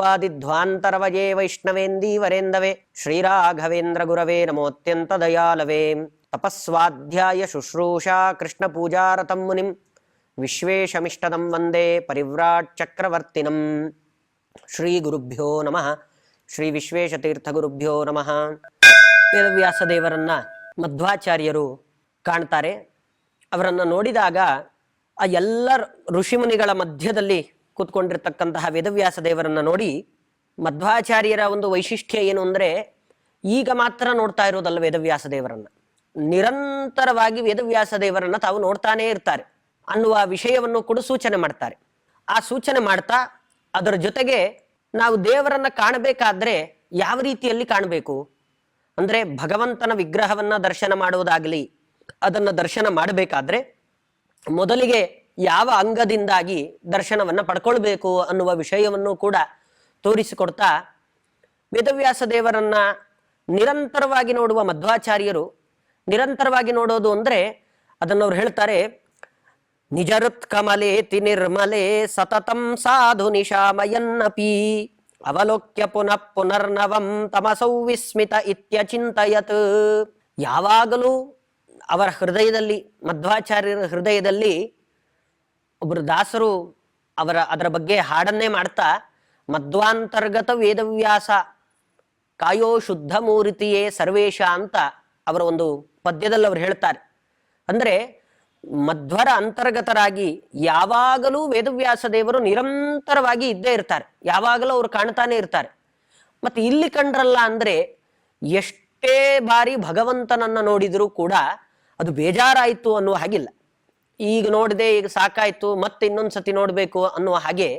ಭವಾದಿಧ್ವಾಂತರವಯೇ ವೈಷ್ಣವೇಂದೀವರೇಂದವೇ ಶ್ರೀರಾಘವೇಂದ್ರ ಗುರವೇ ನಮೋತ್ಯಂತ ದಯಾಲವೇ. ತಪಸ್ವಾಧ್ಯಾಯ ಶುಶ್ರೂಷಾ ಕೃಷ್ಣ ಪೂಜಾರತಂ ಮುನಿಂ ವಿಶ್ವೇಶಮಿಷ್ಟದಂ ವಂದೇ ಪರಿವ್ರಾಟ್ ಚಕ್ರವರ್ತಿನಂ. ಶ್ರೀ ಗುರುಭ್ಯೋ ನಮಃ. ಶ್ರೀ ವಿಶ್ವೇಶತೀರ್ಥ ಗುರುಭ್ಯೋ ನಮಃ. ವೇದವ್ಯಾಸ ದೇವರನ್ನ ಮಧ್ವಾಚಾರ್ಯರು ಕಾಣ್ತಾರೆ. ಅವರನ್ನು ನೋಡಿದಾಗ ಆ ಎಲ್ಲ ಋಷಿಮುನಿಗಳ ಮಧ್ಯದಲ್ಲಿ ಕೂತ್ಕೊಂಡಿರ್ತಕ್ಕಂತಹ ವೇದವ್ಯಾಸ ದೇವರನ್ನ ನೋಡಿ ಮಧ್ವಾಚಾರ್ಯರ ಒಂದು ವೈಶಿಷ್ಟ್ಯ ಏನು ಅಂದರೆ, ಈಗ ಮಾತ್ರ ನೋಡ್ತಾ ಇರೋದಲ್ಲ ವೇದವ್ಯಾಸ ದೇವರನ್ನ, ನಿರಂತರವಾಗಿ ವೇದವ್ಯಾಸ ದೇವರನ್ನ ತಾವು ನೋಡ್ತಾನೇ ಇರ್ತಾರೆ ಅನ್ನುವ ವಿಷಯವನ್ನು ಕೂಡ ಸೂಚನೆ ಮಾಡ್ತಾರೆ. ಆ ಸೂಚನೆ ಮಾಡ್ತಾ ಅದರ ಜೊತೆಗೆ ನಾವು ದೇವರನ್ನ ಕಾಣಬೇಕಾದ್ರೆ ಯಾವ ರೀತಿಯಲ್ಲಿ ಕಾಣಬೇಕು ಅಂದ್ರೆ, ಭಗವಂತನ ವಿಗ್ರಹವನ್ನ ದರ್ಶನ ಮಾಡುವುದಾಗಲಿ, ಅದನ್ನ ದರ್ಶನ ಮಾಡಬೇಕಾದ್ರೆ ಮೊದಲಿಗೆ ಯಾವ ಅಂಗದಿಂದಾಗಿ ದರ್ಶನವನ್ನ ಪಡ್ಕೊಳ್ಬೇಕು ಅನ್ನುವ ವಿಷಯವನ್ನು ಕೂಡ ತೋರಿಸಿಕೊಡ್ತಾ, ವೇದವ್ಯಾಸ ದೇವರನ್ನ ನಿರಂತರವಾಗಿ ನೋಡುವ ಮಧ್ವಾಚಾರ್ಯರು, ನಿರಂತರವಾಗಿ ನೋಡೋದು ಅಂದ್ರೆ ಅದನ್ನವ್ರು ಹೇಳ್ತಾರೆ, ನಿಜರುತ್ ಕಮಲೇತಿ ನಿರ್ಮಲೆ ಸತತಂ ಸಾಧು ನಿಶಾಮಯನ್ನಪಿ ಅವಲೋಕ್ಯ ಪುನಃ ಪುನರ್ನವಂ ತಮಸೌ ವಿಸ್ಮಿತ ಇತ್ಯಚಿಂತಯತ್. ಯಾವಾಗಲೂ ಅವರ ಹೃದಯದಲ್ಲಿ, ಮಧ್ವಾಚಾರ್ಯರ ಹೃದಯದಲ್ಲಿ ಒಬ್ಬರು ದಾಸರು ಅದರ ಬಗ್ಗೆ ಹಾಡನ್ನೇ ಮಾಡ್ತಾ, ಮಧ್ವಾಂತರ್ಗತ ವೇದವ್ಯಾಸ ಕಾಯೋ ಶುದ್ಧ ಮೂರ್ತಿಯೇ ಸರ್ವೇಶ ಅಂತ ಅವರ ಒಂದು ಪದ್ಯದಲ್ಲಿ ಅವರು ಹೇಳ್ತಾರೆ. ಅಂದ್ರೆ ಮಧ್ವರ ಅಂತರ್ಗತರಾಗಿ ಯಾವಾಗಲೂ ವೇದವ್ಯಾಸ ದೇವರು ನಿರಂತರವಾಗಿ ಇದ್ದೇ ಇರ್ತಾರೆ, ಯಾವಾಗಲೂ ಅವರು ಕಾಣ್ತಾನೆ ಇರ್ತಾರೆ. ಮತ್ತೆ ಇಲ್ಲಿ ಕಂಡ್ರಲ್ಲ ಅಂದ್ರೆ, ಎಷ್ಟೇ ಬಾರಿ ಭಗವಂತನನ್ನ ನೋಡಿದರೂ ಕೂಡ ಅದು ಬೇಜಾರಾಯಿತು ಅನ್ನುವ ಹಾಗಿಲ್ಲ. ಈಗ ನೋಡಿದೆ, ಈಗ ಸಾಕಾಯ್ತು, ಮತ್ತೆ ಇನ್ನೊಂದ್ಸತಿ ನೋಡ್ಬೇಕು ಅನ್ನುವ ಹಾಗೆ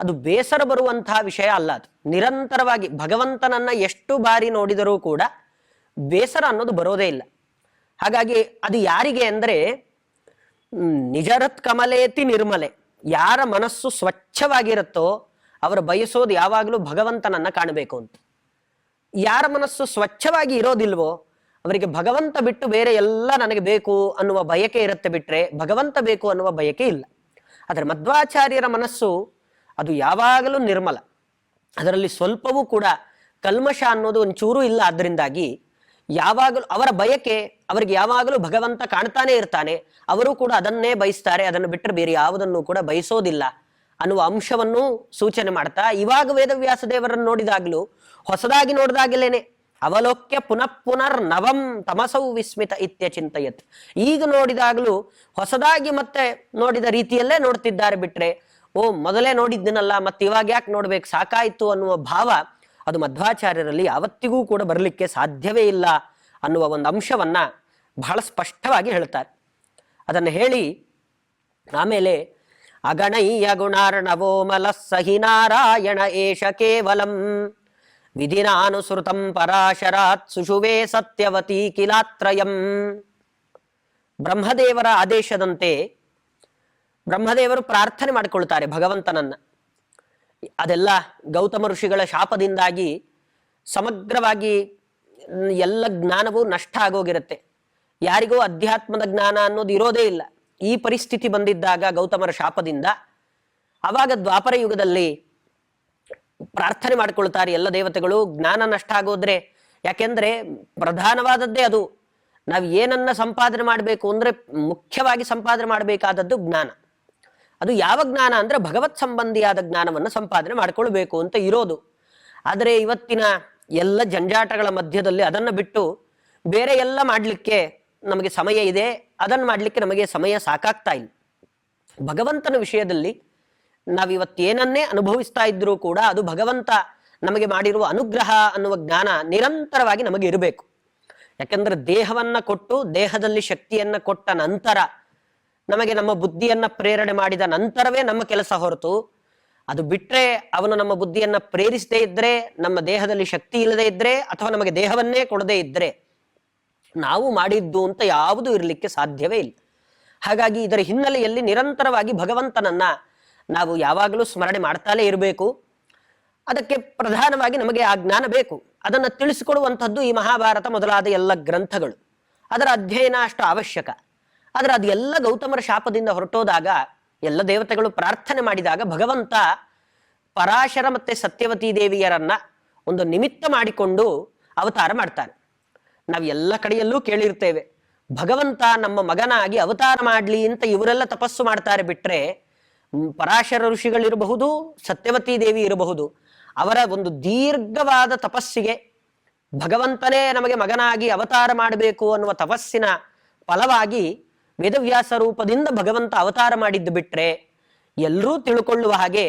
ಅದು ಬೇಸರ ಬರುವಂತಹ ವಿಷಯ ಅಲ್ಲ. ಅದು ನಿರಂತರವಾಗಿ ಭಗವಂತನನ್ನ ಎಷ್ಟು ಬಾರಿ ನೋಡಿದರೂ ಕೂಡ ಬೇಸರ ಅನ್ನೋದು ಬರೋದೇ ಇಲ್ಲ. ಹಾಗಾಗಿ ಅದು ಯಾರಿಗೆ ಅಂದ್ರೆ, ನಿಜರತ್ ಕಮಲೇತಿ ನಿರ್ಮಲೆ, ಯಾರ ಮನಸ್ಸು ಸ್ವಚ್ಛವಾಗಿರುತ್ತೋ ಅವರು ಬಯಸೋದು ಯಾವಾಗಲೂ ಭಗವಂತನನ್ನ ಕಾಣಬೇಕು ಅಂತ. ಯಾರ ಮನಸ್ಸು ಸ್ವಚ್ಛವಾಗಿ ಇರೋದಿಲ್ವೋ ಅವರಿಗೆ ಭಗವಂತ ಬಿಟ್ಟು ಬೇರೆ ಎಲ್ಲ ನನಗೆ ಬೇಕು ಅನ್ನುವ ಬಯಕೆ ಇರುತ್ತೆ, ಬಿಟ್ರೆ ಭಗವಂತ ಬೇಕು ಅನ್ನುವ ಬಯಕೆ ಇಲ್ಲ. ಆದರೆ ಮಧ್ವಾಚಾರ್ಯರ ಮನಸ್ಸು ಅದು ಯಾವಾಗಲೂ ನಿರ್ಮಲ, ಅದರಲ್ಲಿ ಸ್ವಲ್ಪವೂ ಕೂಡ ಕಲ್ಮಶ ಅನ್ನೋದು ಒಂಚೂರು ಇಲ್ಲ. ಅದರಿಂದಾಗಿ ಯಾವಾಗಲೂ ಅವರ ಬಯಕೆ, ಅವರಿಗೆ ಯಾವಾಗಲೂ ಭಗವಂತ ಕಾಣ್ತಾನೆ ಇರ್ತಾನೆ, ಅವರು ಕೂಡ ಅದನ್ನೇ ಬಯಸ್ತಾರೆ, ಅದನ್ನು ಬಿಟ್ಟರೆ ಬೇರೆ ಯಾವುದನ್ನು ಕೂಡ ಬಯಸೋದಿಲ್ಲ ಅನ್ನುವ ಅಂಶವನ್ನು ಸೂಚನೆ ಮಾಡ್ತಾ, ಇವಾಗ ವೇದವ್ಯಾಸ ದೇವರನ್ನು ನೋಡಿದಾಗಲೂ, ಹೊಸದಾಗಿ ನೋಡಿದಾಗಲೇನೆ ಅವಲೋಕ್ಯ ಪುನಃ ಪುನರ್ ನವಂ ತಮಸೌ ವಿಸ್ಮಿತ ಇತ್ಯಚಿಂತಯತ್, ಈಗ ನೋಡಿದಾಗಲೂ ಹೊಸದಾಗಿ ಮತ್ತೆ ನೋಡಿದ ರೀತಿಯಲ್ಲೇ ನೋಡ್ತಿದ್ದಾರೆ, ಬಿಟ್ರೆ ಓ ಮೊದಲೇ ನೋಡಿದ್ದನಲ್ಲ ಮತ್ತೆ ಇವಾಗ ಯಾಕೆ ನೋಡ್ಬೇಕು, ಸಾಕಾಯ್ತು ಅನ್ನುವ ಭಾವ ಅದು ಮಧ್ವಾಚಾರ್ಯರಲ್ಲಿ ಯಾವತ್ತಿಗೂ ಕೂಡ ಬರಲಿಕ್ಕೆ ಸಾಧ್ಯವೇ ಇಲ್ಲ ಅನ್ನುವ ಒಂದು ಅಂಶವನ್ನ ಬಹಳ ಸ್ಪಷ್ಟವಾಗಿ ಹೇಳ್ತಾರೆ. ಅದನ್ನು ಹೇಳಿ ಆಮೇಲೆ, ಅಗಣಯ್ಯ ಗುಣಾರ್ಣವೋ ಮಲಸ್ಸಹಿ ನಾರಾಯಣ ಏಷ ಕೇವಲಂ ವಿಧಿನಾನುಸೃತಂ ಪರಾಶರಾತ್ ಸುಷುವೇ ಸತ್ಯವತಿ ಕಿಲಾತ್ರಯಂ. ಬ್ರಹ್ಮದೇವರ ಆದೇಶದಂತೆ ಬ್ರಹ್ಮದೇವರು ಪ್ರಾರ್ಥನೆ ಮಾಡಿಕೊಳ್ತಾರೆ ಭಗವಂತನನ್ನ. ಅದೆಲ್ಲ ಗೌತಮ ಋಷಿಗಳ ಶಾಪದಿಂದಾಗಿ ಸಮಗ್ರವಾಗಿ ಎಲ್ಲ ಜ್ಞಾನವೂ ನಷ್ಟ ಆಗೋಗಿರುತ್ತೆ, ಯಾರಿಗೂ ಅಧ್ಯಾತ್ಮದ ಜ್ಞಾನ ಅನ್ನೋದು ಇರೋದೇ ಇಲ್ಲ. ಈ ಪರಿಸ್ಥಿತಿ ಬಂದಿದ್ದಾಗ ಗೌತಮರ ಶಾಪದಿಂದ, ಆವಾಗ ದ್ವಾಪರ ಯುಗದಲ್ಲಿ ಪ್ರಾರ್ಥನೆ ಮಾಡಿಕೊಳ್ತಾರೆ ಎಲ್ಲ ದೇವತೆಗಳು, ಜ್ಞಾನ ನಷ್ಟ ಆಗೋದ್ರೆ. ಯಾಕೆಂದ್ರೆ ಪ್ರಧಾನವಾದದ್ದೇ ಅದು. ನಾವು ಏನನ್ನ ಸಂಪಾದನೆ ಮಾಡಬೇಕು ಅಂದ್ರೆ ಮುಖ್ಯವಾಗಿ ಸಂಪಾದನೆ ಮಾಡಬೇಕಾದದ್ದು ಜ್ಞಾನ. ಅದು ಯಾವ ಜ್ಞಾನ ಅಂದ್ರೆ ಭಗವತ್ ಸಂಬಂಧಿಯಾದ ಜ್ಞಾನವನ್ನು ಸಂಪಾದನೆ ಮಾಡಿಕೊಳ್ಬೇಕು ಅಂತ ಇರೋದು. ಆದರೆ ಇವತ್ತಿನ ಎಲ್ಲ ಜಂಜಾಟಗಳ ಮಧ್ಯದಲ್ಲಿ ಅದನ್ನು ಬಿಟ್ಟು ಬೇರೆ ಎಲ್ಲ ಮಾಡಲಿಕ್ಕೆ ನಮಗೆ ಸಮಯ ಇದೆ, ಅದನ್ನು ಮಾಡಲಿಕ್ಕೆ ನಮಗೆ ಸಮಯ ಸಾಕಾಗ್ತಾ ಇಲ್ಲ. ಭಗವಂತನ ವಿಷಯದಲ್ಲಿ ನಾವಿವತ್ತೇನನ್ನೇ ಅನುಭವಿಸ್ತಾ ಇದ್ರೂ ಕೂಡ ಅದು ಭಗವಂತ ನಮಗೆ ಮಾಡಿರುವ ಅನುಗ್ರಹ ಅನ್ನುವ ಜ್ಞಾನ ನಿರಂತರವಾಗಿ ನಮಗೆ ಇರಬೇಕು. ಯಾಕೆಂದ್ರೆ ದೇಹವನ್ನ ಕೊಟ್ಟು, ದೇಹದಲ್ಲಿ ಶಕ್ತಿಯನ್ನ ಕೊಟ್ಟ ನಂತರ, ನಮಗೆ ನಮ್ಮ ಬುದ್ಧಿಯನ್ನ ಪ್ರೇರಣೆ ಮಾಡಿದ ನಂತರವೇ ನಮ್ಮ ಕೆಲಸ ಹೊರತು, ಅದು ಬಿಟ್ರೆ ಅವನು ನಮ್ಮ ಬುದ್ಧಿಯನ್ನ ಪ್ರೇರಿಸದೇ ಇದ್ರೆ, ನಮ್ಮ ದೇಹದಲ್ಲಿ ಶಕ್ತಿ ಇಲ್ಲದೆ ಇದ್ರೆ, ಅಥವಾ ನಮಗೆ ದೇಹವನ್ನೇ ಕೊಡದೇ ಇದ್ರೆ ನಾವು ಮಾಡಿದ್ದು ಅಂತ ಯಾವುದು ಇರಲಿಕ್ಕೆ ಸಾಧ್ಯವೇ ಇಲ್ಲ. ಹಾಗಾಗಿ ಇದರ ಹಿನ್ನೆಲೆಯಲ್ಲಿ ನಿರಂತರವಾಗಿ ಭಗವಂತನನ್ನ ನಾವು ಯಾವಾಗಲೂ ಸ್ಮರಣೆ ಮಾಡ್ತಾಲೇ ಇರಬೇಕು. ಅದಕ್ಕೆ ಪ್ರಧಾನವಾಗಿ ನಮಗೆ ಆ ಜ್ಞಾನ ಬೇಕು. ಅದನ್ನು ತಿಳಿಸಿಕೊಡುವಂಥದ್ದು ಈ ಮಹಾಭಾರತ ಮೊದಲಾದ ಎಲ್ಲ ಗ್ರಂಥಗಳು. ಅದರ ಅಧ್ಯಯನ ಅಷ್ಟು ಅವಶ್ಯಕ. ಆದರೆ ಅದು ಎಲ್ಲ ಗೌತಮರ ಶಾಪದಿಂದ ಹೊರಟೋದಾಗ, ಎಲ್ಲ ದೇವತೆಗಳು ಪ್ರಾರ್ಥನೆ ಮಾಡಿದಾಗ ಭಗವಂತ ಪರಾಶರ ಮತ್ತೆ ಸತ್ಯವತಿ ದೇವಿಯರನ್ನ ಒಂದು ನಿಮಿತ್ತ ಮಾಡಿಕೊಂಡು ಅವತಾರ ಮಾಡ್ತಾನೆ. ನಾವು ಎಲ್ಲ ಕಡೆಯಲ್ಲೂ ಕೇಳಿರ್ತೇವೆ, ಭಗವಂತ ನಮ್ಮ ಮಗನಾಗಿ ಅವತಾರ ಮಾಡಲಿ ಅಂತ ಇವರೆಲ್ಲ ತಪಸ್ಸು ಮಾಡ್ತಾರೆ. ಬಿಟ್ರೆ ಪರಾಶರ ಋಷಿಗಳಿರಬಹುದು, ಸತ್ಯವತಿ ದೇವಿ ಇರಬಹುದು, ಅವರ ಒಂದು ದೀರ್ಘವಾದ ತಪಸ್ಸಿಗೆ ಭಗವಂತನೇ ನಮಗೆ ಮಗನಾಗಿ ಅವತಾರ ಮಾಡಬೇಕು ಅನ್ನುವ ತಪಸ್ಸಿನ ಫಲವಾಗಿ ವೇದವ್ಯಾಸ ರೂಪದಿಂದ ಭಗವಂತ ಅವತಾರ ಮಾಡಿದ್ದು. ಬಿಟ್ರೆ ಎಲ್ಲರೂ ತಿಳ್ಕೊಳ್ಳುವ ಹಾಗೆ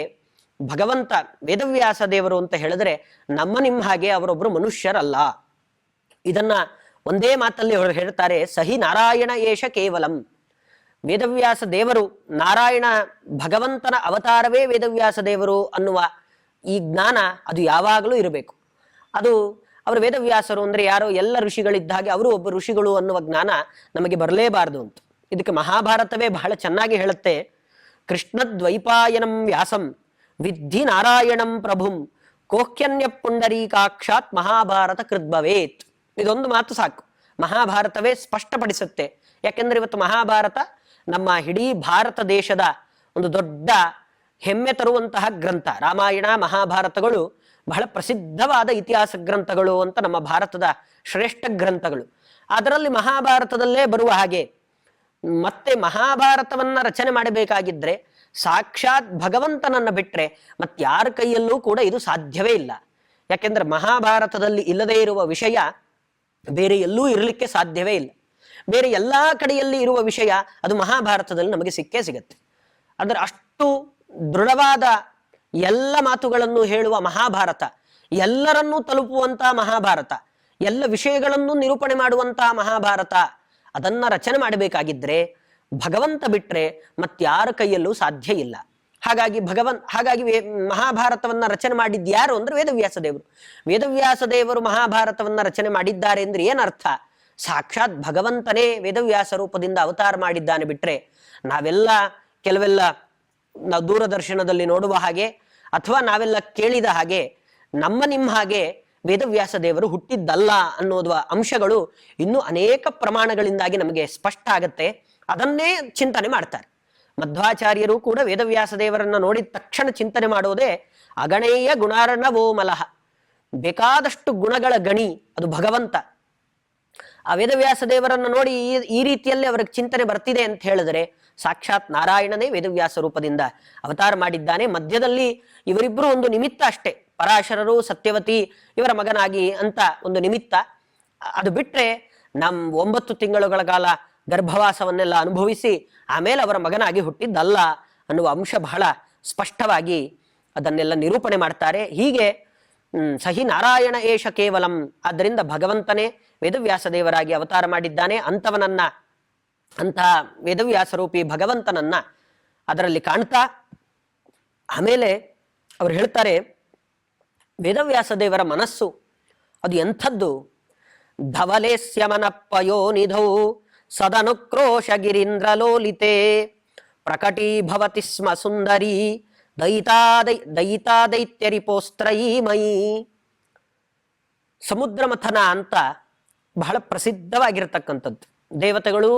ಭಗವಂತ ವೇದವ್ಯಾಸ ದೇವರು ಅಂತ ಹೇಳಿದ್ರೆ ನಿಮ್ಮ ಹಾಗೆ ಅವರೊಬ್ರು ಮನುಷ್ಯರಲ್ಲ. ಇದನ್ನ ಒಂದೇ ಮಾತಲ್ಲಿ ಅವರು ಹೇಳ್ತಾರೆ, ಸಹಿ ನಾರಾಯಣ ಏಷ ಕೇವಲಂ. ವೇದವ್ಯಾಸ ದೇವರು ನಾರಾಯಣ ಭಗವಂತನ ಅವತಾರವೇ ವೇದವ್ಯಾಸ ದೇವರು ಅನ್ನುವ ಈ ಜ್ಞಾನ ಅದು ಯಾವಾಗಲೂ ಇರಬೇಕು. ಅದು ಅವರು ವೇದವ್ಯಾಸರು ಅಂದ್ರೆ ಯಾರೋ ಎಲ್ಲ ಋಷಿಗಳಿದ್ದ ಹಾಗೆ ಅವರು ಒಬ್ಬ ಋಷಿಗಳು ಅನ್ನುವ ಜ್ಞಾನ ನಮಗೆ ಬರಲೇಬಾರದು ಅಂತ. ಇದಕ್ಕೆ ಮಹಾಭಾರತವೇ ಬಹಳ ಚೆನ್ನಾಗಿ ಹೇಳುತ್ತೆ, ಕೃಷ್ಣದ್ವೈಪಾಯನಂ ವ್ಯಾಸಂ ವಿದ್ಧಿ ನಾರಾಯಣಂ ಪ್ರಭುಂ ಕೋಹ್ಯನ್ಯ ಪುಂಡರೀಕಾಕ್ಷಾತ್ ಮಹಾಭಾರತ ಕೃದ್ಭವೇತ್. ಇದೊಂದು ಮಾತು ಸಾಕು, ಮಹಾಭಾರತವೇ ಸ್ಪಷ್ಟಪಡಿಸುತ್ತೆ. ಯಾಕೆಂದ್ರೆ ಇವತ್ತು ಮಹಾಭಾರತ ನಮ್ಮ ಇಡೀ ಭಾರತ ದೇಶದ ಒಂದು ದೊಡ್ಡ ಹೆಮ್ಮೆ ತರುವಂತಹ ಗ್ರಂಥ. ರಾಮಾಯಣ ಮಹಾಭಾರತಗಳು ಬಹಳ ಪ್ರಸಿದ್ಧವಾದ ಇತಿಹಾಸ ಗ್ರಂಥಗಳು ಅಂತ ನಮ್ಮ ಭಾರತದ ಶ್ರೇಷ್ಠ ಗ್ರಂಥಗಳು. ಅದರಲ್ಲಿ ಮಹಾಭಾರತದಲ್ಲೇ ಬರುವ ಹಾಗೆ ಮತ್ತೆ ಮಹಾಭಾರತವನ್ನ ರಚನೆ ಮಾಡಬೇಕಾಗಿದ್ರೆ ಸಾಕ್ಷಾತ್ ಭಗವಂತನನ್ನ ಬಿಟ್ರೆ ಮತ್ತಾರ ಕೈಯಲ್ಲೂ ಕೂಡ ಇದು ಸಾಧ್ಯವೇ ಇಲ್ಲ. ಯಾಕೆಂದ್ರೆ ಮಹಾಭಾರತದಲ್ಲಿ ಇಲ್ಲದೇ ಇರುವ ವಿಷಯ ಬೇರೆ ಎಲ್ಲೂ ಇರಲಿಕ್ಕೆ ಸಾಧ್ಯವೇ ಇಲ್ಲ. ಬೇರೆ ಎಲ್ಲಾ ಕಡೆಯಲ್ಲಿ ಇರುವ ವಿಷಯ ಅದು ಮಹಾಭಾರತದಲ್ಲಿ ನಮಗೆ ಸಿಕ್ಕೇ ಸಿಗತ್ತೆ. ಅದರ ಅಷ್ಟು ದೃಢವಾದ ಎಲ್ಲ ಮಾತುಗಳನ್ನು ಹೇಳುವ ಮಹಾಭಾರತ, ಎಲ್ಲರನ್ನೂ ತಲುಪುವಂತಹ ಮಹಾಭಾರತ, ಎಲ್ಲ ವಿಷಯಗಳನ್ನು ನಿರೂಪಣೆ ಮಾಡುವಂತಹ ಮಹಾಭಾರತ, ಅದನ್ನ ರಚನೆ ಮಾಡಬೇಕಾಗಿದ್ರೆ ಭಗವಂತ ಬಿಟ್ರೆ ಮತ್ತಾರ ಕೈಯಲ್ಲೂ ಸಾಧ್ಯ ಇಲ್ಲ. ಹಾಗಾಗಿ ಮಹಾಭಾರತವನ್ನ ರಚನೆ ಮಾಡಿದ್ದು ಯಾರು ಅಂದ್ರೆ ವೇದವ್ಯಾಸ ದೇವರು. ವೇದವ್ಯಾಸ ದೇವರು ಮಹಾಭಾರತವನ್ನ ರಚನೆ ಮಾಡಿದ್ದಾರೆ ಅಂದ್ರೆ ಏನರ್ಥ? ಸಾಕ್ಷಾತ್ ಭಗವಂತನೇ ವೇದವ್ಯಾಸ ರೂಪದಿಂದ ಅವತಾರ ಮಾಡಿದ್ದಾನೆ. ಬಿಟ್ರೆ ಕೆಲವೆಲ್ಲ ನಾವು ದೂರದರ್ಶನದಲ್ಲಿ ನೋಡುವ ಹಾಗೆ ಅಥವಾ ನಾವೆಲ್ಲ ಕೇಳಿದ ಹಾಗೆ ನಿಮ್ಮ ಹಾಗೆ ವೇದವ್ಯಾಸ ದೇವರು ಹುಟ್ಟಿದ್ದಲ್ಲ ಅನ್ನೋದು ಅಂಶಗಳು ಇನ್ನೂ ಅನೇಕ ಪ್ರಮಾಣಗಳಿಂದಾಗಿ ನಮಗೆ ಸ್ಪಷ್ಟ ಆಗತ್ತೆ. ಅದನ್ನೇ ಚಿಂತನೆ ಮಾಡ್ತಾರೆ. ಮಧ್ವಾಚಾರ್ಯರು ಕೂಡ ವೇದವ್ಯಾಸ ದೇವರನ್ನ ನೋಡಿದ ತಕ್ಷಣ ಚಿಂತನೆ ಮಾಡೋದೇ ಅಗಣೇಯ ಗುಣಾರ್ಣವೋಮಲಃ. ಬೇಕಾದಷ್ಟು ಗುಣಗಳ ಗಣಿ ಅದು ಭಗವಂತ. ಆ ವೇದವ್ಯಾಸ ದೇವರನ್ನ ನೋಡಿ ಈ ರೀತಿಯಲ್ಲಿ ಅವರಿಗೆ ಚಿಂತನೆ ಬರ್ತಿದೆ ಅಂತ ಹೇಳಿದ್ರೆ ಸಾಕ್ಷಾತ್ ನಾರಾಯಣನೇ ವೇದವ್ಯಾಸ ರೂಪದಿಂದ ಅವತಾರ ಮಾಡಿದ್ದಾನೆ. ಮಧ್ಯದಲ್ಲಿ ಇವರಿಬ್ಬರು ಒಂದು ನಿಮಿತ್ತ ಅಷ್ಟೇ, ಪರಾಶರರು ಸತ್ಯವತಿ ಇವರ ಮಗನಾಗಿ ಅಂತ ಒಂದು ನಿಮಿತ್ತ. ಅದು ಬಿಟ್ರೆ 9 ತಿಂಗಳುಗಳ ಕಾಲ ಗರ್ಭವಾಸವನ್ನೆಲ್ಲ ಅನುಭವಿಸಿ ಆಮೇಲೆ ಅವರ ಮಗನಾಗಿ ಹುಟ್ಟಿದ್ದಲ್ಲ ಅನ್ನುವ ಅಂಶ ಬಹಳ ಸ್ಪಷ್ಟವಾಗಿ ಅದನ್ನೆಲ್ಲ ನಿರೂಪಣೆ ಮಾಡ್ತಾರೆ. ಹೀಗೆ ಸಹಿ ನಾರಾಯಣ ಏಷ ಕೇವಲಂ, ಆದ್ದರಿಂದ ಭಗವಂತನೇ ವೇದವ್ಯಾಸ ದೇವರಾಗಿ ಅವತಾರ ಮಾಡಿದ್ದಾನೆ. ಅಂತಹ ವೇದವ್ಯಾಸರೂಪಿ ಭಗವಂತನನ್ನ ಅದರಲ್ಲಿ ಕಾಣ್ತಾ ಆಮೇಲೆ ಅವರು ಹೇಳ್ತಾರೆ, ವೇದವ್ಯಾಸ ದೇವರ ಮನಸ್ಸು ಅದು ಎಂಥದ್ದು? ಧವಲೇಸ್ಯ ಮನಪ್ಪಯೋ ನಿಧೌ ಸದನುಕ್ರೋಶ ಗಿರೀಂದ್ರಲೋಲಿತೆ ಪ್ರಕಟೀಭವತಿ ಸ್ಮ ಸುಂದರಿ ದಯಿತಾ ದೈತ್ಯರಿಪೋಸ್ತ್ರಯೀ ಮಯಿ. ಸಮುದ್ರ ಮಥನ ಅಂತ ಬಹಳ ಪ್ರಸಿದ್ಧವಾಗಿರತಕ್ಕಂಥದ್ದು. ದೇವತೆಗಳು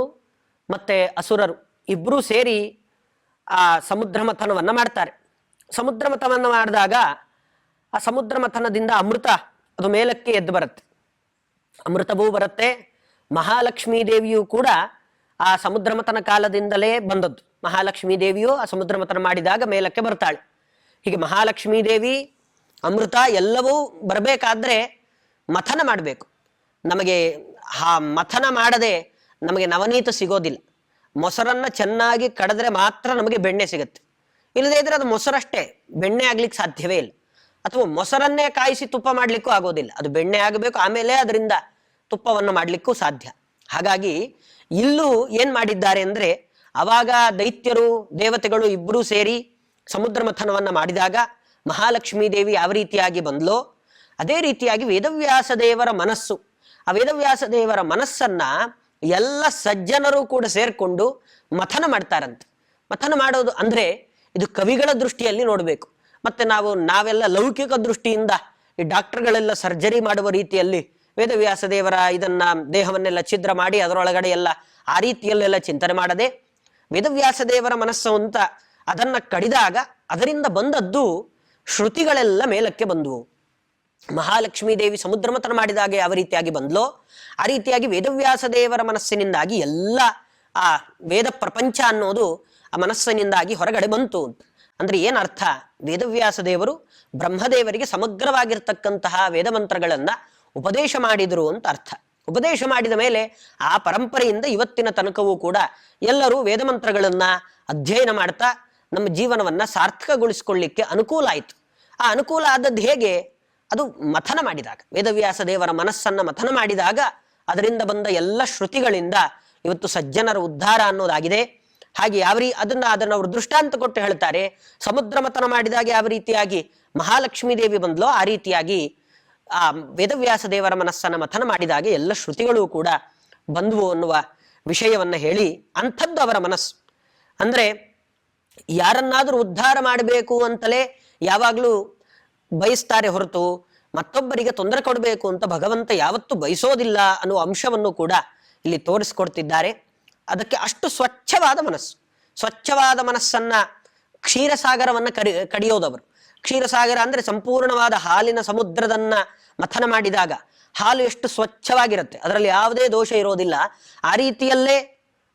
ಮತ್ತೆ ಅಸುರರು ಇಬ್ಬರೂ ಸೇರಿ ಆ ಸಮುದ್ರ ಮಥನವನ್ನ ಮಾಡ್ತಾರೆ. ಸಮುದ್ರ ಮಥನವನ್ನು ಮಾಡಿದಾಗ ಆ ಸಮುದ್ರ ಮಥನದಿಂದ ಅಮೃತ ಅದು ಮೇಲಕ್ಕೆ ಎದ್ದು ಬರುತ್ತೆ, ಅಮೃತವೂ ಬರುತ್ತೆ. ಮಹಾಲಕ್ಷ್ಮೀ ದೇವಿಯು ಕೂಡ ಆ ಸಮುದ್ರ ಮಥನ ಕಾಲದಿಂದಲೇ ಬಂದದ್ದು. ಮಹಾಲಕ್ಷ್ಮೀ ದೇವಿಯು ಆ ಸಮುದ್ರ ಮಥನ ಮಾಡಿದಾಗ ಮೇಲಕ್ಕೆ ಬರ್ತಾಳೆ. ಹೀಗೆ ಮಹಾಲಕ್ಷ್ಮೀ ದೇವಿ ಅಮೃತ ಎಲ್ಲವೂ ಬರಬೇಕಾದ್ರೆ ಮಥನ ಮಾಡಬೇಕು. ನಮಗೆ ಆ ಮಥನ ಮಾಡದೆ ನಮಗೆ ನವನೀತ ಸಿಗೋದಿಲ್ಲ. ಮೊಸರನ್ನ ಚೆನ್ನಾಗಿ ಕಡಿದ್ರೆ ಮಾತ್ರ ನಮಗೆ ಬೆಣ್ಣೆ ಸಿಗುತ್ತೆ. ಇಲ್ಲದೇ ಇದ್ರೆ ಅದು ಮೊಸರಷ್ಟೇ, ಬೆಣ್ಣೆ ಆಗ್ಲಿಕ್ಕೆ ಸಾಧ್ಯವೇ ಇಲ್ಲ. ಅಥವಾ ಮೊಸರನ್ನೇ ಕಾಯಿಸಿ ತುಪ್ಪ ಮಾಡ್ಲಿಕ್ಕೂ ಆಗೋದಿಲ್ಲ, ಅದು ಬೆಣ್ಣೆ ಆಗಬೇಕು, ಆಮೇಲೆ ಅದರಿಂದ ತುಪ್ಪವನ್ನು ಮಾಡ್ಲಿಕ್ಕೂ ಸಾಧ್ಯ. ಹಾಗಾಗಿ ಇಲ್ಲೂ ಏನ್ ಮಾಡಿದ್ದಾರೆ ಅಂದ್ರೆ, ಅವಾಗ ದೈತ್ಯರು ದೇವತೆಗಳು ಇಬ್ಬರೂ ಸೇರಿ ಸಮುದ್ರ ಮಥನವನ್ನ ಮಾಡಿದಾಗ ಮಹಾಲಕ್ಷ್ಮೀ ದೇವಿ ಯಾವ ರೀತಿಯಾಗಿ ಬಂದ್ಲೋ ಅದೇ ರೀತಿಯಾಗಿ ವೇದವ್ಯಾಸ ದೇವರ ಮನಸ್ಸು, ಆ ವೇದವ್ಯಾಸ ದೇವರ ಮನಸ್ಸನ್ನ ಎಲ್ಲ ಸಜ್ಜನರು ಕೂಡ ಸೇರ್ಕೊಂಡು ಮಥನ ಮಾಡ್ತಾರಂತೆ. ಮಥನ ಮಾಡೋದು ಅಂದ್ರೆ ಇದು ಕವಿಗಳ ದೃಷ್ಟಿಯಲ್ಲಿ ನೋಡ್ಬೇಕು. ಮತ್ತೆ ನಾವೆಲ್ಲ ಲೌಕಿಕ ದೃಷ್ಟಿಯಿಂದ ಈ ಡಾಕ್ಟರ್ಗಳೆಲ್ಲ ಸರ್ಜರಿ ಮಾಡುವ ರೀತಿಯಲ್ಲಿ ವೇದವ್ಯಾಸ ದೇವರ ಇದನ್ನ ದೇಹವನ್ನೆಲ್ಲ ಛಿದ್ರ ಮಾಡಿ ಅದರೊಳಗಡೆ ಎಲ್ಲ ಆ ರೀತಿಯಲ್ಲೆಲ್ಲ ಚಿಂತನೆ ಮಾಡದೆ ವೇದವ್ಯಾಸ ದೇವರ ಮನಸ್ಸು ಅಂತ ಅದನ್ನ ಕಡಿದಾಗ ಅದರಿಂದ ಬಂದದ್ದು ಶ್ರುತಿಗಳೆಲ್ಲ ಮೇಲಕ್ಕೆ ಬಂದವು. ಮಹಾಲಕ್ಷ್ಮೀ ದೇವಿ ಸಮುದ್ರ ಮಥನ ಮಾಡಿದಾಗ ಯಾವ ರೀತಿಯಾಗಿ ಬಂದ್ಲೋ ಆ ರೀತಿಯಾಗಿ ವೇದವ್ಯಾಸ ದೇವರ ಮನಸ್ಸಿನಿಂದಾಗಿ ಎಲ್ಲ ಆ ವೇದ ಪ್ರಪಂಚ ಅನ್ನೋದು ಆ ಮನಸ್ಸಿನಿಂದಾಗಿ ಹೊರಗಡೆ ಬಂತು ಅಂತ. ಅಂದ್ರೆ ಏನ್ ಅರ್ಥ? ವೇದವ್ಯಾಸ ದೇವರು ಬ್ರಹ್ಮದೇವರಿಗೆ ಸಮಗ್ರವಾಗಿರ್ತಕ್ಕಂತಹ ವೇದ ಮಂತ್ರಗಳನ್ನ ಉಪದೇಶ ಮಾಡಿದ್ರು ಅಂತ ಅರ್ಥ. ಉಪದೇಶ ಮಾಡಿದ ಮೇಲೆ ಆ ಪರಂಪರೆಯಿಂದ ಇವತ್ತಿನ ತನಕವೂ ಕೂಡ ಎಲ್ಲರೂ ವೇದ ಮಂತ್ರಗಳನ್ನ ಅಧ್ಯಯನ ಮಾಡ್ತಾ ನಮ್ಮ ಜೀವನವನ್ನ ಸಾರ್ಥಕಗೊಳಿಸಿಕೊಳ್ಳಿಕ್ಕೆ ಅನುಕೂಲ ಆಯಿತು. ಆ ಅನುಕೂಲ ಆದದ್ದು ಹೇಗೆ? ಅದು ಮಥನ ಮಾಡಿದಾಗ, ವೇದವ್ಯಾಸ ದೇವರ ಮನಸ್ಸನ್ನ ಮಥನ ಮಾಡಿದಾಗ ಅದರಿಂದ ಬಂದ ಎಲ್ಲ ಶ್ರುತಿಗಳಿಂದ ಇವತ್ತು ಸಜ್ಜನರ ಉದ್ಧಾರ ಅನ್ನೋದಾಗಿದೆ. ಹಾಗೆ ಅದನ್ನ ಅವರು ದೃಷ್ಟಾಂತ ಕೊಟ್ಟು ಹೇಳ್ತಾರೆ. ಸಮುದ್ರ ಮಥನ ಮಾಡಿದಾಗ ಯಾವ ರೀತಿಯಾಗಿ ಮಹಾಲಕ್ಷ್ಮೀ ದೇವಿ ಬಂದ್ಲೋ ಆ ರೀತಿಯಾಗಿ ಆ ವೇದವ್ಯಾಸ ದೇವರ ಮನಸ್ಸನ್ನ ಮಥನ ಮಾಡಿದಾಗ ಎಲ್ಲ ಶ್ರುತಿಗಳು ಕೂಡ ಬಂದ್ವು ಅನ್ನುವ ವಿಷಯವನ್ನ ಹೇಳಿ, ಅಂಥದ್ದು ಅವರ ಮನಸ್ಸು. ಅಂದ್ರೆ ಯಾರನ್ನಾದ್ರೂ ಉದ್ಧಾರ ಮಾಡಬೇಕು ಅಂತಲೇ ಯಾವಾಗ್ಲೂ ಬಯಸ್ತಾರೆ ಹೊರತು ಮತ್ತೊಬ್ಬರಿಗೆ ತೊಂದರೆ ಕೊಡಬೇಕು ಅಂತ ಭಗವಂತ ಯಾವತ್ತೂ ಬಯಸೋದಿಲ್ಲ ಅನ್ನುವ ಅಂಶವನ್ನು ಕೂಡ ಇಲ್ಲಿ ತೋರಿಸ್ಕೊಡ್ತಿದ್ದಾರೆ. ಅದಕ್ಕೆ ಅಷ್ಟು ಸ್ವಚ್ಛವಾದ ಮನಸ್ಸು, ಸ್ವಚ್ಛವಾದ ಮನಸ್ಸನ್ನ ಕ್ಷೀರಸಾಗರವನ್ನ ಕಡಿಯೋದವರು. ಕ್ಷೀರಸಾಗರ ಅಂದ್ರೆ ಸಂಪೂರ್ಣವಾದ ಹಾಲಿನ ಸಮುದ್ರದನ್ನ ಮಥನ ಮಾಡಿದಾಗ ಹಾಲು ಎಷ್ಟು ಸ್ವಚ್ಛವಾಗಿರುತ್ತೆ, ಅದರಲ್ಲಿ ಯಾವುದೇ ದೋಷ ಇರೋದಿಲ್ಲ. ಆ ರೀತಿಯಲ್ಲೇ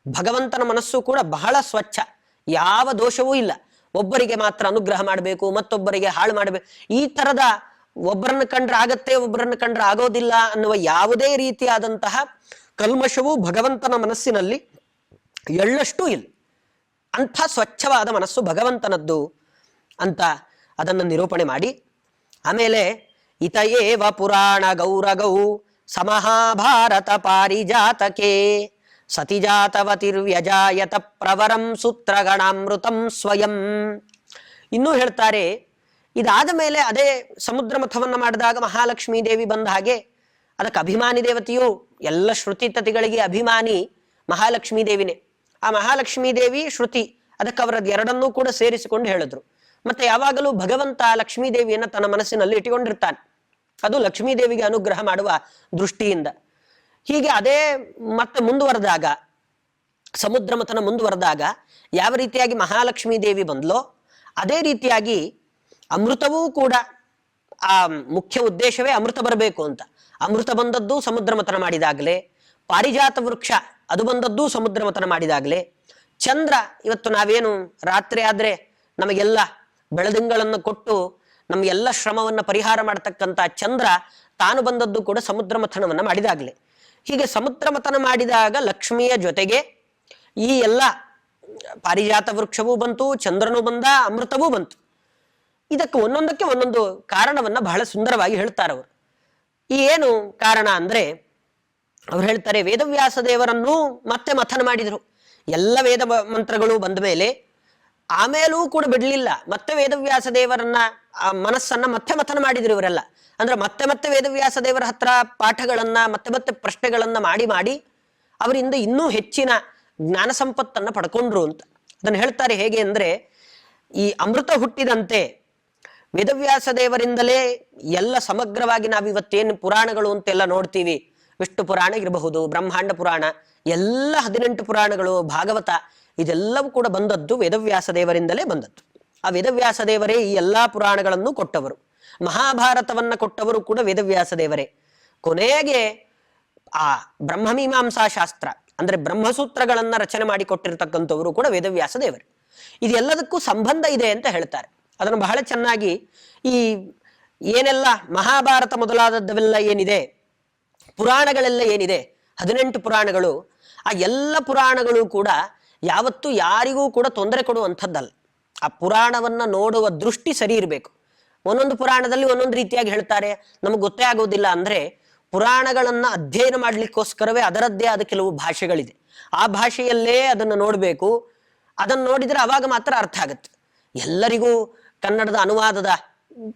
ಭಗವಂತನ ಮನಸ್ಸು ಕೂಡ ಬಹಳ ಸ್ವಚ್ಛ, ಯಾವ ದೋಷವೂ ಇಲ್ಲ. ಒಬ್ಬರಿಗೆ ಮಾತ್ರ ಅನುಗ್ರಹ ಮಾಡಬೇಕು, ಮತ್ತೊಬ್ಬರಿಗೆ ಹಾಳು ಮಾಡಬೇಕು, ಈ ತರದ ಒಬ್ಬರನ್ನ ಕಂಡ್ರೆ ಆಗತ್ತೆ ಒಬ್ಬರನ್ನ ಕಂಡ್ರೆ ಆಗೋದಿಲ್ಲ ಅನ್ನುವ ಯಾವುದೇ ರೀತಿಯಾದಂತಹ ಕಲ್ಮಶವೂ ಭಗವಂತನ ಮನಸ್ಸಿನಲ್ಲಿ ಎಳ್ಳಷ್ಟೂ ಇಲ್ಲ. ಅಂಥ ಸ್ವಚ್ಛವಾದ ಮನಸ್ಸು ಭಗವಂತನದ್ದು ಅಂತ ಅದನ್ನು ನಿರೂಪಣೆ ಮಾಡಿ, ಆಮೇಲೆ ಇತಯೇವ ಪುರಾಣ ಗೌರಗೌ ಸಮಹಾಭಾರತ ಪಾರಿಜಾತಕೆ ಸತಿಜಾತವತಿರ್ವ್ಯಜಾಯತ ಪ್ರವರಂ ಸೂತ್ರಗಣಾಮೃತಂ ಸ್ವಯಂ. ಇನ್ನೂ ಹೇಳ್ತಾರೆ, ಇದಾದ ಮೇಲೆ ಅದೇ ಸಮುದ್ರ ಮಥವನ್ನ ಮಾಡಿದಾಗ ಮಹಾಲಕ್ಷ್ಮೀ ದೇವಿ ಬಂದ ಹಾಗೆ ಅದಕ್ಕೆ ಅಭಿಮಾನಿ ದೇವತೆಯು ಎಲ್ಲ ಶ್ರುತಿತತಿಗಳಿಗೆ ಅಭಿಮಾನಿ ಮಹಾಲಕ್ಷ್ಮೀ ದೇವಿನೇ. ಆ ಮಹಾಲಕ್ಷ್ಮೀ ದೇವಿ ಶ್ರುತಿ, ಅದಕ್ಕೆ ಅವರದ್ದು ಎರಡನ್ನೂ ಕೂಡ ಸೇರಿಸಿಕೊಂಡು ಹೇಳಿದ್ರು. ಮತ್ತೆ ಯಾವಾಗಲೂ ಭಗವಂತ ಲಕ್ಷ್ಮೀ ದೇವಿಯನ್ನ ತನ್ನ ಮನಸ್ಸಿನಲ್ಲಿ ಇಟ್ಟುಕೊಂಡಿರ್ತಾನೆ, ಅದು ಲಕ್ಷ್ಮೀ ದೇವಿಗೆ ಅನುಗ್ರಹ ಮಾಡುವ ದೃಷ್ಟಿಯಿಂದ. ಹೀಗೆ ಅದೇ ಮತ್ತೆ ಮುಂದುವರೆದಾಗ, ಸಮುದ್ರ ಮಥನ ಮುಂದುವರೆದಾಗ ಯಾವ ರೀತಿಯಾಗಿ ಮಹಾಲಕ್ಷ್ಮೀ ದೇವಿ ಬಂದ್ಲೋ ಅದೇ ರೀತಿಯಾಗಿ ಅಮೃತವೂ ಕೂಡ, ಆ ಮುಖ್ಯ ಉದ್ದೇಶವೇ ಅಮೃತ ಬರಬೇಕು ಅಂತ. ಅಮೃತ ಬಂದದ್ದು ಸಮುದ್ರ ಮಥನ ಮಾಡಿದಾಗಲೇ, ಪಾರಿಜಾತ ವೃಕ್ಷ ಅದು ಬಂದದ್ದು ಸಮುದ್ರ ಮಥನ ಮಾಡಿದಾಗಲೇ, ಚಂದ್ರ ಇವತ್ತು ನಾವೇನು ರಾತ್ರಿ ಆದ್ರೆ ನಮಗೆಲ್ಲ ಬೆಳದಿಂಗಳನ್ನು ಕೊಟ್ಟು ನಮಗೆಲ್ಲ ಶ್ರಮವನ್ನ ಪರಿಹಾರ ಮಾಡತಕ್ಕಂತ ಚಂದ್ರ ತಾನು ಬಂದದ್ದು ಕೂಡ ಸಮುದ್ರ ಮಥನವನ್ನ ಮಾಡಿದಾಗಲೇ. ಹೀಗೆ ಸಮುದ್ರ ಮಥನ ಮಾಡಿದಾಗ ಲಕ್ಷ್ಮಿಯ ಜೊತೆಗೆ ಈ ಎಲ್ಲ ಪಾರಿಜಾತ ವೃಕ್ಷವೂ ಬಂತು, ಚಂದ್ರನೂ ಬಂದ, ಅಮೃತವೂ ಬಂತು. ಇದಕ್ಕೆ ಒಂದೊಂದಕ್ಕೆ ಒಂದೊಂದು ಕಾರಣವನ್ನ ಬಹಳ ಸುಂದರವಾಗಿ ಹೇಳ್ತಾರವರು. ಈ ಏನು ಕಾರಣ ಅಂದ್ರೆ ಅವ್ರು ಹೇಳ್ತಾರೆ, ವೇದವ್ಯಾಸ ದೇವರನ್ನು ಮತ್ತೆ ಮಥನ ಮಾಡಿದ್ರು. ಎಲ್ಲ ವೇದ ಮಂತ್ರಗಳು ಬಂದ ಮೇಲೆ ಆಮೇಲೂ ಕೂಡ ಬಿಡ್ಲಿಲ್ಲ, ಮತ್ತೆ ವೇದವ್ಯಾಸ ದೇವರನ್ನ ಆ ಮನಸ್ಸನ್ನ ಮತ್ತೆ ಮಥನ ಮಾಡಿದ್ರು ಇವರೆಲ್ಲ. ಅಂದ್ರೆ ಮತ್ತೆ ಮತ್ತೆ ವೇದವ್ಯಾಸ ದೇವರ ಹತ್ರ ಪಾಠಗಳನ್ನ ಮತ್ತೆ ಮತ್ತೆ ಪ್ರಶ್ನೆಗಳನ್ನ ಮಾಡಿ ಮಾಡಿ ಅವರಿಂದ ಇನ್ನೂ ಹೆಚ್ಚಿನ ಜ್ಞಾನ ಸಂಪತ್ತನ್ನ ಪಡ್ಕೊಂಡ್ರು ಅಂತ ಅದನ್ನ ಹೇಳ್ತಾರೆ. ಹೇಗೆ ಅಂದ್ರೆ, ಈ ಅಮೃತ ಹುಟ್ಟಿದಂತೆ ವೇದವ್ಯಾಸ ದೇವರಿಂದಲೇ ಎಲ್ಲ ಸಮಗ್ರವಾಗಿ ನಾವಿವತ್ತೇನು ಪುರಾಣಗಳು ಅಂತೆಲ್ಲ ನೋಡ್ತೀವಿ, ವಿಷ್ಣು ಪುರಾಣ ಇರಬಹುದು, ಬ್ರಹ್ಮಾಂಡ ಪುರಾಣ, ಎಲ್ಲ 18 ಪುರಾಣಗಳು, ಭಾಗವತ, ಇದೆಲ್ಲವೂ ಕೂಡ ಬಂದದ್ದು ವೇದವ್ಯಾಸ ದೇವರಿಂದಲೇ ಬಂದದ್ದು. ಆ ವೇದವ್ಯಾಸ ದೇವರೇ ಈ ಎಲ್ಲಾ ಪುರಾಣಗಳನ್ನು ಕೊಟ್ಟವರು. ಮಹಾಭಾರತವನ್ನ ಕೊಟ್ಟವರು ಕೂಡ ವೇದವ್ಯಾಸ ದೇವರೇ. ಕೊನೆಗೆ ಆ ಬ್ರಹ್ಮಮೀಮಾಂಸಾ ಶಾಸ್ತ್ರ ಅಂದ್ರೆ ಬ್ರಹ್ಮಸೂತ್ರಗಳನ್ನ ರಚನೆ ಮಾಡಿ ಕೊಟ್ಟಿರ್ತಕ್ಕಂಥವರು ಕೂಡ ವೇದವ್ಯಾಸ ದೇವರೇ. ಇದೆಲ್ಲದಕ್ಕೂ ಸಂಬಂಧ ಇದೆ ಅಂತ ಹೇಳ್ತಾರೆ. ಅದನ್ನು ಬಹಳ ಚೆನ್ನಾಗಿ ಈ ಏನೆಲ್ಲ ಮಹಾಭಾರತ ಮೊದಲಾದದ್ದವೆಲ್ಲ ಏನಿದೆ, ಪುರಾಣಗಳೆಲ್ಲ ಏನಿದೆ, 18 ಪುರಾಣಗಳು, ಆ ಎಲ್ಲ ಪುರಾಣಗಳು ಕೂಡ ಯಾವತ್ತೂ ಯಾರಿಗೂ ಕೂಡ ತೊಂದರೆ ಕೊಡುವಂಥದ್ದಲ್ಲ. ಆ ಪುರಾಣವನ್ನ ನೋಡುವ ದೃಷ್ಟಿ ಸರಿ ಇರಬೇಕು. ಒಂದೊಂದು ಪುರಾಣದಲ್ಲಿ ಒಂದೊಂದು ರೀತಿಯಾಗಿ ಹೇಳ್ತಾರೆ, ನಮಗೆ ಗೊತ್ತೇ ಆಗೋದಿಲ್ಲ. ಅಂದ್ರೆ ಪುರಾಣಗಳನ್ನ ಅಧ್ಯಯನ ಮಾಡ್ಲಿಕ್ಕೋಸ್ಕರವೇ ಅದರದ್ದೇ ಆದ ಕೆಲವು ಭಾಷೆಗಳಿದೆ. ಆ ಭಾಷೆಯಲ್ಲೇ ಅದನ್ನು ನೋಡಬೇಕು. ಅದನ್ನು ನೋಡಿದ್ರೆ ಅವಾಗ ಮಾತ್ರ ಅರ್ಥ ಆಗುತ್ತೆ. ಎಲ್ಲರಿಗೂ ಕನ್ನಡದ ಅನುವಾದದ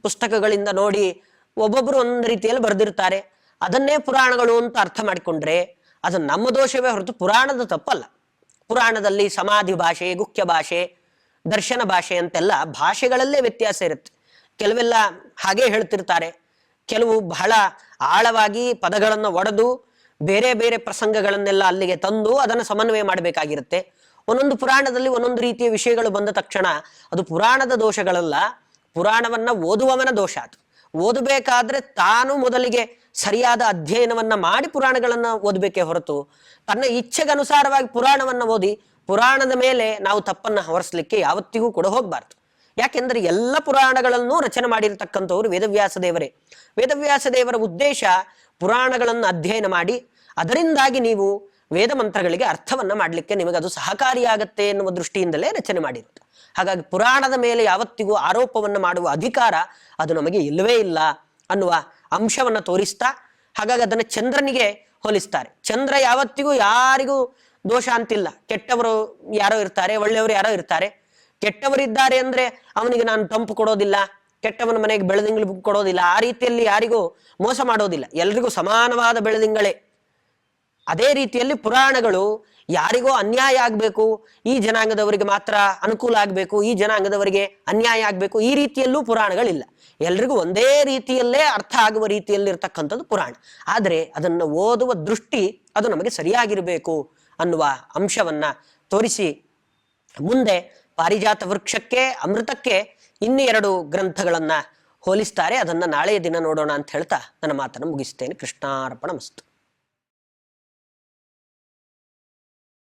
ಪುಸ್ತಕಗಳಿಂದ ನೋಡಿ ಒಬ್ಬೊಬ್ರು ಒಂದೊಂದು ರೀತಿಯಲ್ಲಿ ಬರೆದಿರ್ತಾರೆ, ಅದನ್ನೇ ಪುರಾಣಗಳು ಅಂತ ಅರ್ಥ ಮಾಡಿಕೊಂಡ್ರೆ ಅದು ನಮ್ಮ ದೋಷವೇ ಹೊರತು ಪುರಾಣದ ತಪ್ಪಲ್ಲ. ಪುರಾಣದಲ್ಲಿ ಸಮಾಧಿ ಭಾಷೆ, ಗುಖ್ಯ ಭಾಷೆ, ದರ್ಶನ ಭಾಷೆ ಅಂತೆಲ್ಲ ಭಾಷೆಗಳಲ್ಲೇ ವ್ಯತ್ಯಾಸ ಇರುತ್ತೆ. ಕೆಲವೆಲ್ಲ ಹಾಗೆ ಹೇಳ್ತಿರ್ತಾರೆ, ಕೆಲವು ಬಹಳ ಆಳವಾಗಿ ಪದಗಳನ್ನು ಒಡೆದು ಬೇರೆ ಬೇರೆ ಪ್ರಸಂಗಗಳನ್ನೆಲ್ಲ ಅಲ್ಲಿಗೆ ತಂದು ಅದನ್ನು ಸಮನ್ವಯ ಮಾಡಬೇಕಾಗಿರುತ್ತೆ. ಒಂದೊಂದು ಪುರಾಣದಲ್ಲಿ ಒಂದೊಂದು ರೀತಿಯ ವಿಷಯಗಳು ಬಂದ ತಕ್ಷಣ ಅದು ಪುರಾಣದ ದೋಷಗಳಲ್ಲ, ಪುರಾಣವನ್ನ ಓದುವವನ ದೋಷ ಅದು. ಓದಬೇಕಾದ್ರೆ ತಾನು ಮೊದಲಿಗೆ ಸರಿಯಾದ ಅಧ್ಯಯನವನ್ನ ಮಾಡಿ ಪುರಾಣಗಳನ್ನ ಓದಬೇಕೇ ಹೊರತು ತನ್ನ ಇಚ್ಛೆಗನುಸಾರವಾಗಿ ಪುರಾಣವನ್ನ ಓದಿ ಪುರಾಣದ ಮೇಲೆ ನಾವು ತಪ್ಪನ್ನ ಹೊರಿಸಲಿಕ್ಕೆ ಯಾವತ್ತಿಗೂ ಕೂಡ ಹೋಗಬಾರ್ದು. ಯಾಕೆಂದ್ರೆ ಎಲ್ಲ ಪುರಾಣಗಳನ್ನು ರಚನೆ ಮಾಡಿರ್ತಕ್ಕಂಥವ್ರು ವೇದವ್ಯಾಸ ದೇವರೇ. ವೇದವ್ಯಾಸ ದೇವರ ಉದ್ದೇಶ ಪುರಾಣಗಳನ್ನು ಅಧ್ಯಯನ ಮಾಡಿ ಅದರಿಂದಾಗಿ ನೀವು ವೇದ ಮಂತ್ರಗಳಿಗೆ ಅರ್ಥವನ್ನ ಮಾಡಲಿಕ್ಕೆ ನಿಮಗೆ ಅದು ಸಹಕಾರಿಯಾಗತ್ತೆ ಎನ್ನುವ ದೃಷ್ಟಿಯಿಂದಲೇ ರಚನೆ ಮಾಡಿರುತ್ತೆ. ಹಾಗಾಗಿ ಪುರಾಣದ ಮೇಲೆ ಯಾವತ್ತಿಗೂ ಆರೋಪವನ್ನು ಮಾಡುವ ಅಧಿಕಾರ ಅದು ನಮಗೆ ಇಲ್ಲವೇ ಇಲ್ಲ ಅನ್ನುವ ಅಂಶವನ್ನ ತೋರಿಸ್ತಾ, ಹಾಗಾಗಿ ಅದನ್ನು ಚಂದ್ರನಿಗೆ ಹೋಲಿಸ್ತಾರೆ. ಚಂದ್ರ ಯಾವತ್ತಿಗೂ ಯಾರಿಗೂ ದೋಷ ಅಂತಿಲ್ಲ. ಕೆಟ್ಟವರು ಯಾರೋ ಇರ್ತಾರೆ, ಒಳ್ಳೆಯವರು ಯಾರೋ ಇರ್ತಾರೆ. ಕೆಟ್ಟವರಿದ್ದಾರೆ ಅಂದ್ರೆ ಅವನಿಗೆ ನಾನು ತಂಪು ಕೊಡೋದಿಲ್ಲ, ಕೆಟ್ಟವನ ಮನೆಗೆ ಬೆಳದಿಂಗಳು ಕೊಡೋದಿಲ್ಲ, ಆ ರೀತಿಯಲ್ಲಿ ಯಾರಿಗೂ ಮೋಸ ಮಾಡೋದಿಲ್ಲ, ಎಲ್ರಿಗೂ ಸಮಾನವಾದ ಬೆಳದಿಂಗಳೇ. ಅದೇ ರೀತಿಯಲ್ಲಿ ಪುರಾಣಗಳು ಯಾರಿಗೋ ಅನ್ಯಾಯ ಆಗ್ಬೇಕು, ಈ ಜನಾಂಗದವರಿಗೆ ಮಾತ್ರ ಅನುಕೂಲ ಆಗ್ಬೇಕು, ಈ ಜನಾಂಗದವರಿಗೆ ಅನ್ಯಾಯ ಆಗ್ಬೇಕು, ಈ ರೀತಿಯಲ್ಲೂ ಪುರಾಣಗಳಿಲ್ಲ. ಎಲ್ರಿಗೂ ಒಂದೇ ರೀತಿಯಲ್ಲೇ ಅರ್ಥ ಆಗುವ ರೀತಿಯಲ್ಲಿ ಇರ್ತಕ್ಕಂಥದ್ದು ಪುರಾಣ. ಆದರೆ ಅದನ್ನು ಓದುವ ದೃಷ್ಟಿ ಅದು ನಮಗೆ ಸರಿಯಾಗಿರಬೇಕು ಅನ್ನುವ ಅಂಶವನ್ನ ತೋರಿಸಿ ಮುಂದೆ ಪಾರಿಜಾತ ವೃಕ್ಷಕ್ಕೆ ಅಮೃತಕ್ಕೆ ಇನ್ನು 2 ಗ್ರಂಥಗಳನ್ನ ಹೋಲಿಸ್ತಾರೆ. ಅದನ್ನ ನಾಳೆಯ ದಿನ ನೋಡೋಣ ಅಂತ ಹೇಳ್ತಾ ನನ್ನ ಮಾತನ್ನು ಮುಗಿಸ್ತೇನೆ. ಕೃಷ್ಣಾರ್ಪಣಮಸ್ತು.